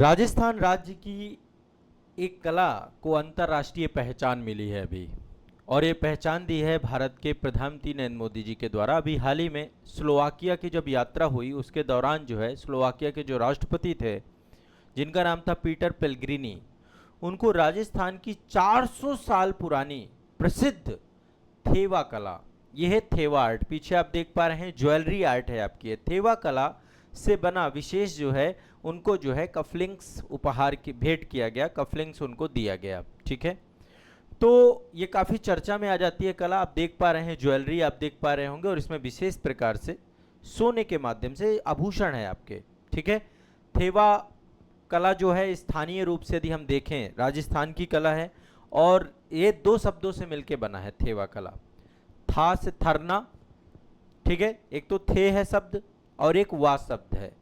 राजस्थान राज्य की एक कला को अंतर्राष्ट्रीय पहचान मिली है अभी। और ये पहचान दी है भारत के प्रधानमंत्री नरेंद्र मोदी जी के द्वारा। अभी हाल ही में स्लोवाकिया की जब यात्रा हुई उसके दौरान जो है स्लोवाकिया के जो राष्ट्रपति थे, जिनका नाम था पीटर पेल्ग्रिनी, उनको राजस्थान की 400 साल पुरानी प्रसिद्ध थेवा कला, ये है थेवा आर्ट, पीछे आप देख पा रहे हैं ज्वेलरी आर्ट है आपकी, थेवा कला से बना विशेष जो है उनको जो है कफलिंग्स उपहार की भेंट किया गया, कफलिंग्स उनको दिया गया। ठीक है, तो ये काफ़ी चर्चा में आ जाती है कला। आप देख पा रहे हैं ज्वेलरी, आप देख पा रहे होंगे, और इसमें विशेष प्रकार से सोने के माध्यम से आभूषण है आपके। ठीक है, थेवा कला जो है स्थानीय रूप से यदि हम देखें राजस्थान की कला है, और ये दो शब्दों से मिलके बना है थेवा कला। था से थरना, ठीक है, एक तो थे है शब्द और एक वा शब्द है।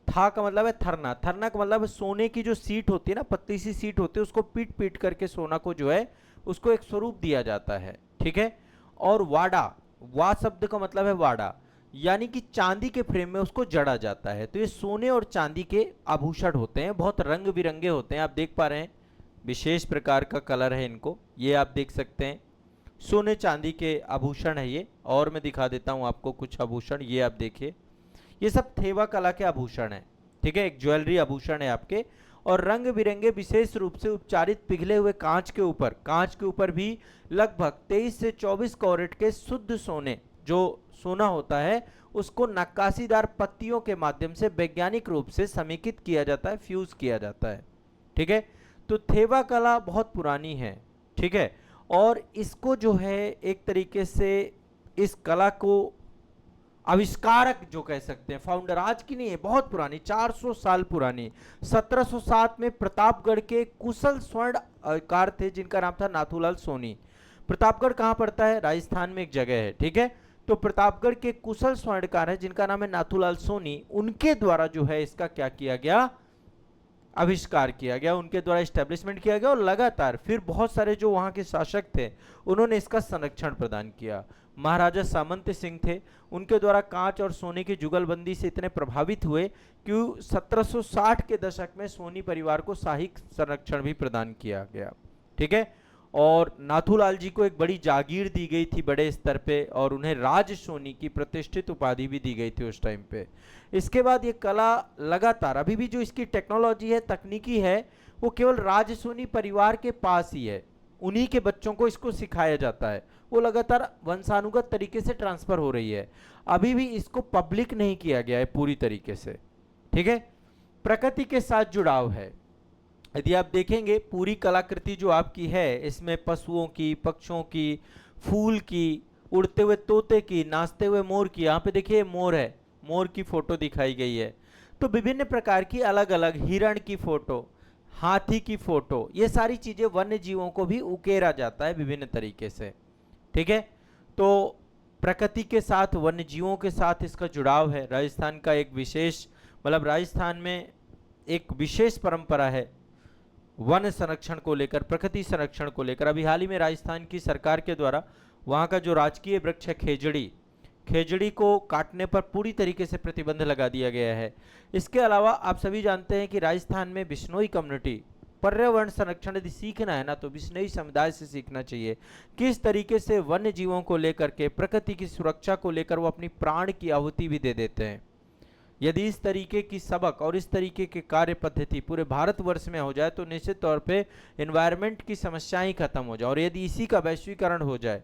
था का मतलब है थरना, थरना का मतलब है सोने की जो सीट होती है ना, पतली सी सीट होती है, उसको पीट पीट करके सोना को जो है उसको एक स्वरूप दिया जाता है। ठीक है, और वाड़ा, वा शब्द का मतलब है वाड़ा, यानी कि चांदी के फ्रेम में उसको जड़ा जाता है। तो ये सोने और चांदी के आभूषण होते हैं, बहुत रंग बिरंगे होते हैं। आप देख पा रहे हैं विशेष प्रकार का कलर है इनको, ये आप देख सकते हैं सोने चांदी के आभूषण है ये। और मैं दिखा देता हूं आपको कुछ आभूषण, ये आप देखिए, ये सब थेवा कला के आभूषण हैं। ठीक है, एक ज्वेलरी आभूषण है आपके, और रंग बिरंगे विशेष रूप से उपचारित पिघले हुए कांच के ऊपर भी लगभग 23 से 24 कैरेट के शुद्ध सोने, जो सोना होता है उसको नक्काशीदार पत्तियों के माध्यम से वैज्ञानिक रूप से समेकित किया जाता है, फ्यूज किया जाता है। ठीक है, तो थेवा कला बहुत पुरानी है। ठीक है, और इसको जो है एक तरीके से इस कला को आविष्कारक जो कह सकते हैं, फाउंडर आज की नहीं है, बहुत पुरानी, 400 साल पुरानी। 1707 में प्रतापगढ़ के कुशल स्वर्णकार थे जिनका नाम था नाथूलाल सोनी। प्रतापगढ़ कहाँ पड़ता है? राजस्थान में एक जगह है। ठीक है, तो प्रतापगढ़ के कुशल स्वर्णकार है जिनका नाम है नाथूलाल सोनी, उनके द्वारा जो है इसका क्या किया गया, आविष्कार किया गया, उनके द्वारा स्टैब्लिशमेंट किया गया। और लगातार फिर बहुत सारे जो वहाँ के शासक थे उन्होंने इसका संरक्षण प्रदान किया। महाराजा सामंत सिंह थे, उनके द्वारा कांच और सोने की जुगलबंदी से इतने प्रभावित हुए कि 1760 के दशक में सोनी परिवार को शाही संरक्षण भी प्रदान किया गया। ठीक है, और नाथूलाल जी को एक बड़ी जागीर दी गई थी बड़े स्तर पे, और उन्हें राज सोनी की प्रतिष्ठित उपाधि भी दी गई थी उस टाइम पे। इसके बाद ये कला लगातार अभी भी जो इसकी टेक्नोलॉजी है, तकनीकी है, वो केवल राज सोनी परिवार के पास ही है, उन्हीं के बच्चों को इसको सिखाया जाता है, वो लगातार वंशानुगत तरीके से ट्रांसफर हो रही है। अभी भी इसको पब्लिक नहीं किया गया है पूरी तरीके से। ठीक है, प्रकृति के साथ जुड़ाव है। यदि आप देखेंगे पूरी कलाकृति जो आपकी है, इसमें पशुओं की, पक्षियों की, फूल की, उड़ते हुए तोते की, नाचते हुए मोर की, यहाँ पे देखिए मोर है, मोर की फोटो दिखाई गई है। तो विभिन्न प्रकार की अलग अलग, हिरण की फोटो, हाथी की फोटो, ये सारी चीजें वन्य जीवों को भी उकेरा जाता है विभिन्न तरीके से। ठीक है, तो प्रकृति के साथ, वन्य जीवों के साथ इसका जुड़ाव है। राजस्थान का एक विशेष, मतलब राजस्थान में एक विशेष परंपरा है वन संरक्षण को लेकर, प्रकृति संरक्षण को लेकर। अभी हाल ही में राजस्थान की सरकार के द्वारा वहाँ का जो राजकीय वृक्ष है खेजड़ी, खेजड़ी को काटने पर पूरी तरीके से प्रतिबंध लगा दिया गया है। इसके अलावा आप सभी जानते हैं कि राजस्थान में बिश्नोई कम्युनिटी, पर्यावरण संरक्षण यदि सीखना है ना तो बिश्नोई समुदाय से सीखना चाहिए, किस तरीके से वन्य जीवों को लेकर के, प्रकृति की सुरक्षा को लेकर वो अपनी प्राण की आहुति भी दे देते हैं। यदि इस तरीके की सबक और इस तरीके की कार्य पद्धति पूरे भारतवर्ष में हो जाए तो निश्चित तौर पे एनवायरनमेंट की समस्याएं ही खत्म हो जाए। और यदि इसी का वैश्वीकरण हो जाए,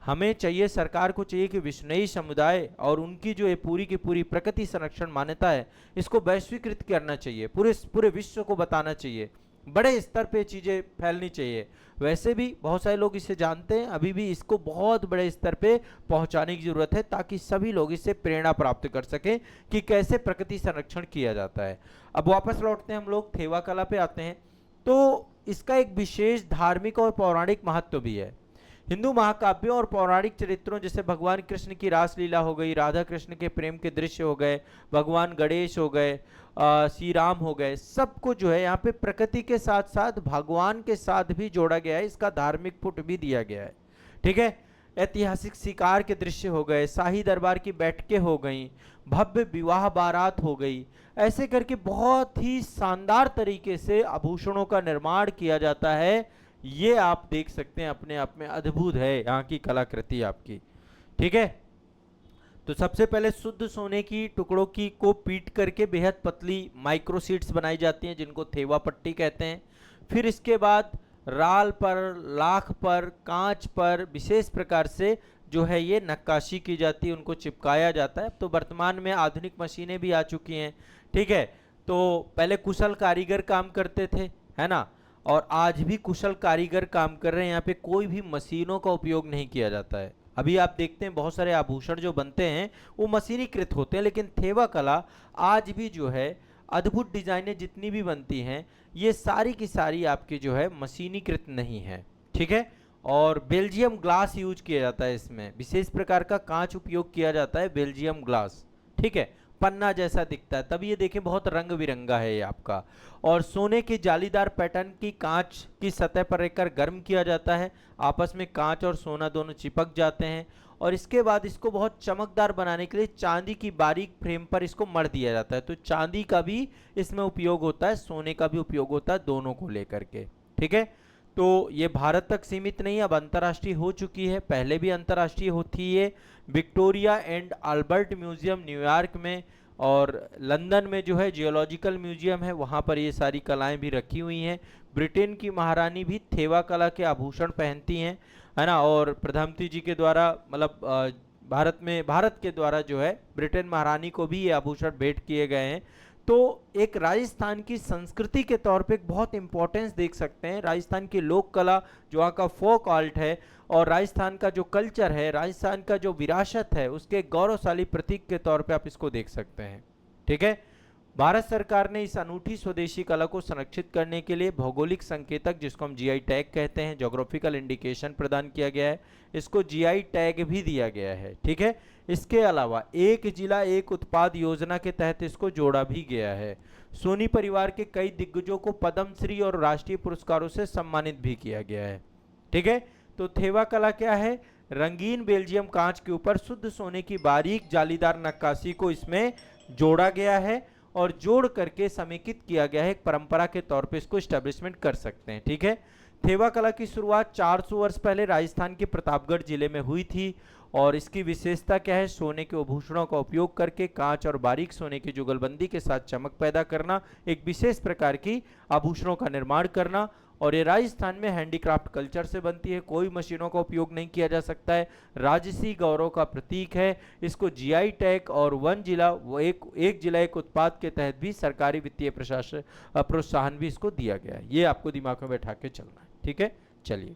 हमें चाहिए, सरकार को चाहिए कि बिश्नोई समुदाय और उनकी जो ये पूरी की पूरी प्रकृति संरक्षण मान्यता है, इसको वैश्वीकृत करना चाहिए, पूरे विश्व को बताना चाहिए, बड़े स्तर पे चीज़ें फैलनी चाहिए। वैसे भी बहुत सारे लोग इसे जानते हैं, अभी भी इसको बहुत बड़े स्तर पे पहुंचाने की ज़रूरत है ताकि सभी लोग इससे प्रेरणा प्राप्त कर सकें कि कैसे प्रकृति संरक्षण किया जाता है। अब वापस लौटते हैं हम लोग, थेवा कला पे आते हैं। तो इसका एक विशेष धार्मिक और पौराणिक महत्व भी है। हिंदू महाकाव्यों और पौराणिक चरित्रों जैसे भगवान कृष्ण की रासलीला हो गई, राधा कृष्ण के प्रेम के दृश्य हो गए, भगवान गणेश हो गए, श्री राम हो गए, सबको जो है यहाँ पे प्रकृति के साथ साथ भगवान के साथ भी जोड़ा गया है, इसका धार्मिक पुट भी दिया गया है। ठीक है, ऐतिहासिक शिकार के दृश्य हो गए, शाही दरबार की बैठकें हो गई, भव्य विवाह बारात हो गई। ऐसे करके बहुत ही शानदार तरीके से आभूषणों का निर्माण किया जाता है। ये आप देख सकते हैं, अपने आप में अद्भुत है यहाँ की कलाकृति आपकी। ठीक है, तो सबसे पहले शुद्ध सोने की टुकड़ों की को पीट करके बेहद पतली माइक्रो शीट्स बनाई जाती हैं, जिनको थेवा पट्टी कहते हैं। फिर इसके बाद राल पर, लाख पर, कांच पर विशेष प्रकार से जो है ये नक्काशी की जाती है, उनको चिपकाया जाता है। तो वर्तमान में आधुनिक मशीनें भी आ चुकी हैं। ठीक है, तो पहले कुशल कारीगर काम करते थे, है ना, और आज भी कुशल कारीगर काम कर रहे हैं। यहाँ पे कोई भी मशीनों का उपयोग नहीं किया जाता है। अभी आप देखते हैं बहुत सारे आभूषण जो बनते हैं वो मशीनीकृत होते हैं, लेकिन थेवा कला आज भी जो है अद्भुत डिजाइनें जितनी भी बनती हैं ये सारी की सारी आपकी जो है मशीनीकृत नहीं है। ठीक है, और बेल्जियम ग्लास यूज किया जाता है, इसमें विशेष प्रकार का कांच उपयोग किया जाता है, बेल्जियम ग्लास। ठीक है, पन्ना जैसा दिखता है, तब ये देखें बहुत रंग बिरंगा है ये आपका। और सोने के जालीदार पैटर्न की कांच की सतह पर रखकर गर्म किया जाता है, आपस में कांच और सोना दोनों चिपक जाते हैं। और इसके बाद इसको बहुत चमकदार बनाने के लिए चांदी की बारीक फ्रेम पर इसको मढ़ दिया जाता है। तो चांदी का भी इसमें उपयोग होता है, सोने का भी उपयोग होता है, दोनों को लेकर के। ठीक है, तो ये भारत तक सीमित नहीं, अब अंतर्राष्ट्रीय हो चुकी है, पहले भी अंतर्राष्ट्रीय होती है। Victoria and Albert museum New York में और लंदन में जो है जियोलॉजिकल म्यूजियम है, वहाँ पर ये सारी कलाएं भी रखी हुई हैं। ब्रिटेन की महारानी भी थेवा कला के आभूषण पहनती हैं, है ना, और प्रधानमंत्री जी के द्वारा मतलब भारत के द्वारा जो है ब्रिटेन महारानी को भी ये आभूषण भेंट किए गए हैं। तो एक राजस्थान की संस्कृति के तौर पे एक बहुत इंपॉर्टेंस देख सकते हैं। राजस्थान की लोक कला जो वहाँ का फोक आर्ट है और राजस्थान का जो कल्चर है, राजस्थान का जो विरासत है, उसके गौरवशाली प्रतीक के तौर पे आप इसको देख सकते हैं। ठीक है, भारत सरकार ने इस अनूठी स्वदेशी कला को संरक्षित करने के लिए भौगोलिक संकेतक, जिसको हम जीआई टैग कहते हैं, ज्योग्राफिकल इंडिकेशन प्रदान किया गया है, इसको जीआई टैग भी दिया गया है। ठीक है, इसके अलावा एक जिला एक उत्पाद योजना के तहत इसको जोड़ा भी गया है। सोनी परिवार के कई दिग्गजों को पद्मश्री और राष्ट्रीय पुरस्कारों से सम्मानित भी किया गया है। ठीक है, तो थेवा कला क्या है? रंगीन बेल्जियम कांच के ऊपर शुद्ध सोने की बारीक जालीदार नक्काशी को इसमें जोड़ा गया है और जोड़ करके समेकित किया गया है। एक परंपरा के तौर पे इसको एस्टेब्लिशमेंट कर सकते हैं। ठीक है, थेवा कला की शुरुआत 400 वर्ष पहले राजस्थान के प्रतापगढ़ जिले में हुई थी और इसकी विशेषता क्या है? सोने के आभूषणों का उपयोग करके कांच और बारीक सोने की जुगलबंदी के साथ चमक पैदा करना, एक विशेष प्रकार की आभूषणों का निर्माण करना। और ये राजस्थान में हैंडीक्राफ्ट कल्चर से बनती है, कोई मशीनों का उपयोग नहीं किया जा सकता है, राजसी गौरव का प्रतीक है। इसको जीआई टैग और वन जिला वो एक जिला एक उत्पाद के तहत भी सरकारी वित्तीय प्रशासन प्रोत्साहन भी इसको दिया गया है। ये आपको दिमाग में बैठा के चलना है। ठीक है, चलिए।